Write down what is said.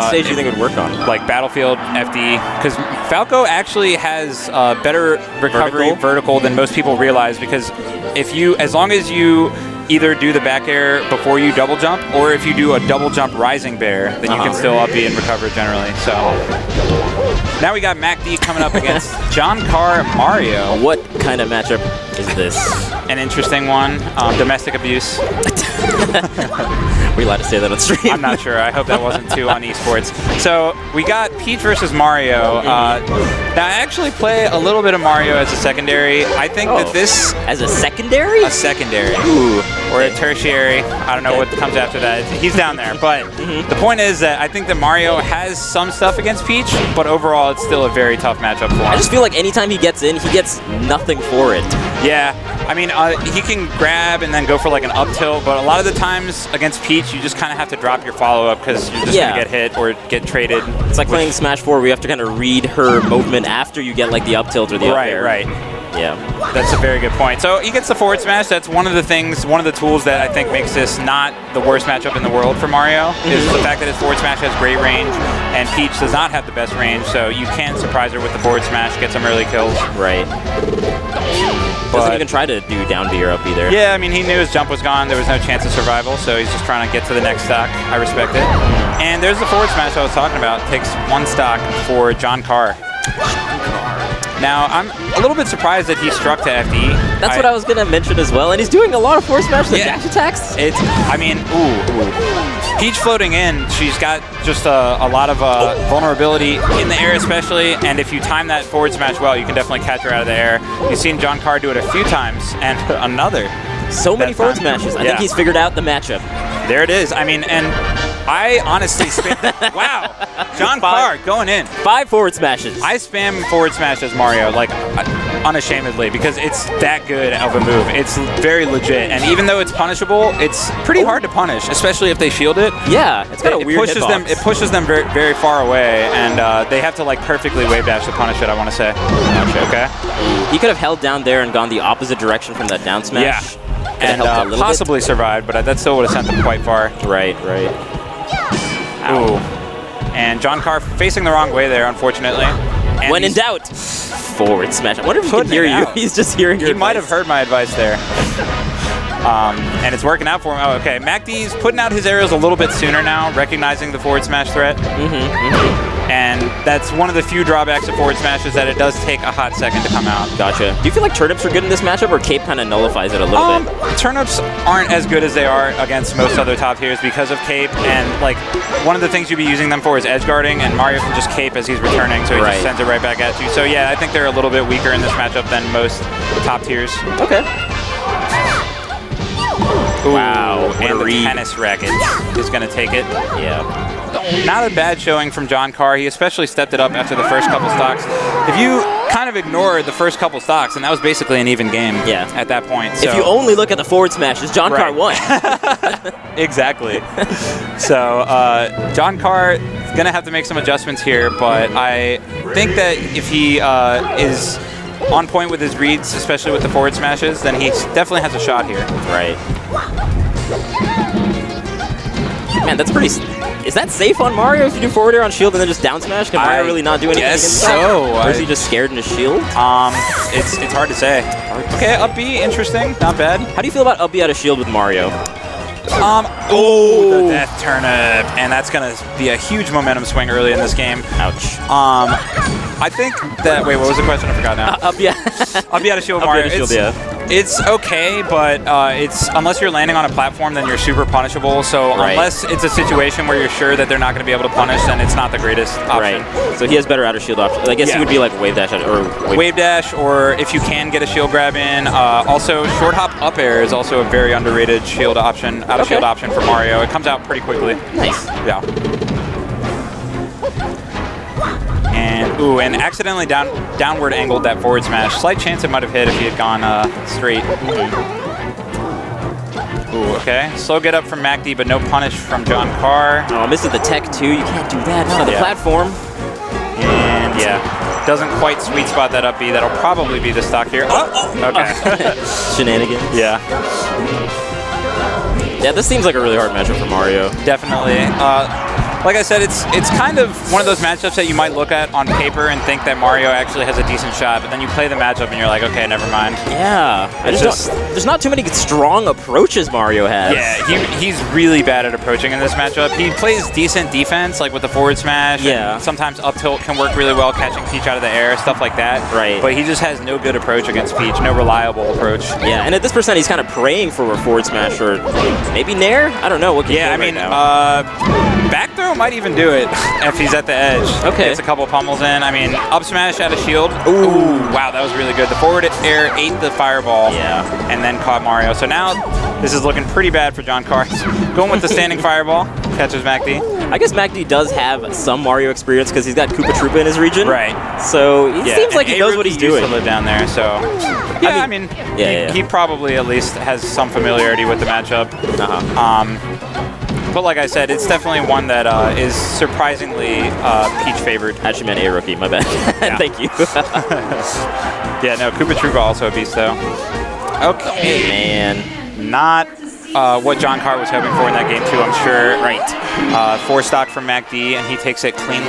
stage do you think it would work on? Like Battlefield, FD, because Falco actually has better recovery vertical than most people realize, because as long as you either do the back air before you double jump, or if you do a double jump rising bear, then you can still up B and recover generally. So now we got MacD coming up against JohnCarr Mario. What kind of matchup is this? An interesting one. Domestic abuse. Are we allowed to say that on stream? I'm not sure. I hope that wasn't too on esports. So we got Peach versus Mario. Now I actually play a little bit of Mario as a secondary. I think that this... As a secondary? A secondary. Ooh. Or a tertiary. I don't know what comes after that. He's down there. But the point is that I think that Mario has some stuff against Peach, but overall it's still a very tough matchup for him. I just feel like anytime he gets in, he gets nothing for it. Yeah. I mean, he can grab and then go for like an up tilt, but a lot of the times against Peach, you just kind of have to drop your follow-up because you're just going to get hit or get traded. It's like playing Smash 4 where you have to kind of read her movement after you get like the up tilt or the up air. Right. Yeah. That's a very good point. So he gets the forward smash. That's one of the things, one of the tools that I think makes this not the worst matchup in the world for Mario, is the fact that his forward smash has great range, and Peach does not have the best range, so you can surprise her with the forward smash, get some early kills. Right. Doesn't even try to do down B or up B there. Yeah, I mean, he knew his jump was gone. There was no chance of survival, so he's just trying to get to the next stock. I respect it. And there's the forward smash I was talking about. Takes one stock for JohnCarr. Now, I'm a little bit surprised that he struck to FD. That's what I was going to mention as well, and he's doing a lot of forward smash dash attacks. I mean, Peach floating in, she's got just a lot of vulnerability in the air especially, and if you time that forward smash well, you can definitely catch her out of the air. You've seen JohnCarr do it a few times, and another. So many forward smashes. I think he's figured out the matchup. There it is. I mean, and I honestly spam. Wow, JohnCarr going in. 5 forward smashes. I spam forward smash as Mario, like unashamedly, because it's that good of a move. It's very legit, and even though it's punishable, it's pretty hard to punish, especially if they shield it. Yeah, it's got a weird hitbox. It pushes them very, very far away, and they have to like perfectly wave dash to punish it, I want to say. Okay. He could have held down there and gone the opposite direction from that down smash. Yeah. And possibly survived, but that still would have sent them quite far. Right. Ooh. And JohnCarr facing the wrong way there, unfortunately. And when in doubt, forward smash. I wonder if he can hear you. He's just hearing your advice. He might have heard my advice there. And it's working out for him. Oh, okay. MacD's putting out his arrows a little bit sooner now, recognizing the forward smash threat. And that's one of the few drawbacks of forward smash, is that it does take a hot second to come out. Gotcha. Do you feel like turnips are good in this matchup, or Cape kind of nullifies it a little bit? Turnips aren't as good as they are against most other top tiers because of Cape, and like one of the things you'd be using them for is edge guarding, and Mario can just Cape as he's returning, so he just sends it right back at you. So yeah, I think they're a little bit weaker in this matchup than most top tiers. Okay. Ooh, wow, and the tennis racket is going to take it. Yeah. Not a bad showing from JohnCarr. He especially stepped it up after the first couple stocks. If you kind of ignored the first couple stocks, and that was basically an even game at that point. So. If you only look at the forward smashes, JohnCarr won. Exactly. So JohnCarr is going to have to make some adjustments here, but I think that if he is on point with his reads, especially with the forward smashes, then he definitely has a shot here. Right. Man, that's pretty... Is that safe on Mario if you do forward air on shield and then just down smash? Can Mario really not do anything against that? Or is he just scared in his shield? It's hard to say. Okay, up B, interesting. Not bad. How do you feel about up B out of shield with Mario? The death turnip, and that's going to be a huge momentum swing early in this game. Ouch. I think that... Wait, what was the question? I forgot now. Up B out of shield Mario. It's okay, but it's unless you're landing on a platform, then you're super punishable. So unless it's a situation where you're sure that they're not going to be able to punish, then it's not the greatest option. Right. So he has better outer shield options. I guess he would be like wave dash or wave dash, or if you can get a shield grab in. Also, short hop up air is also a very underrated shield option, out of shield option for Mario. It comes out pretty quickly. Nice. Yeah. And accidentally downward angled that forward smash. Slight chance it might have hit if he had gone straight. Okay. Slow get up from MacD, but no punish from JohnCarr. Oh, misses the tech too. You can't do that. Not on the platform. And doesn't quite sweet spot that up B. That'll probably be the stock here. Okay. Shenanigans. Yeah. Yeah, this seems like a really hard matchup for Mario. Definitely. like I said, it's kind of one of those matchups that you might look at on paper and think that Mario actually has a decent shot, but then you play the matchup and you're like, okay, never mind. Yeah. There's not too many strong approaches Mario has. Yeah, he's really bad at approaching in this matchup. He plays decent defense, like with the forward smash. Yeah. And sometimes up tilt can work really well, catching Peach out of the air, stuff like that. Right. But he just has no good approach against Peach, no reliable approach. Yeah, and at this percent, he's kind of praying for a forward smash or maybe Nair? I don't know. What can I mean, back throw might even do it if he's at the edge. Okay. Gets a couple pummels in. I mean, up smash out of shield. Ooh, wow, that was really good. The forward air ate the fireball. Yeah. And then caught Mario. So now this is looking pretty bad for JohnCarr. Going with the standing fireball. Catches MacD. I guess MacD does have some Mario experience because he's got Koopa Troopa in his region. Right. So he seems like he knows what he's doing. Used to live down there, so yeah. I mean, he probably at least has some familiarity with the matchup. But like I said, it's definitely one that is surprisingly Peach favored. Actually meant a rookie. My bad. Thank you. Yeah. No, Koopa Troopa also a beast though. Okay. Man. Not what JohnCarr was hoping for in that game too, I'm sure. Right. 4 stock from MacD, and he takes it cleanly.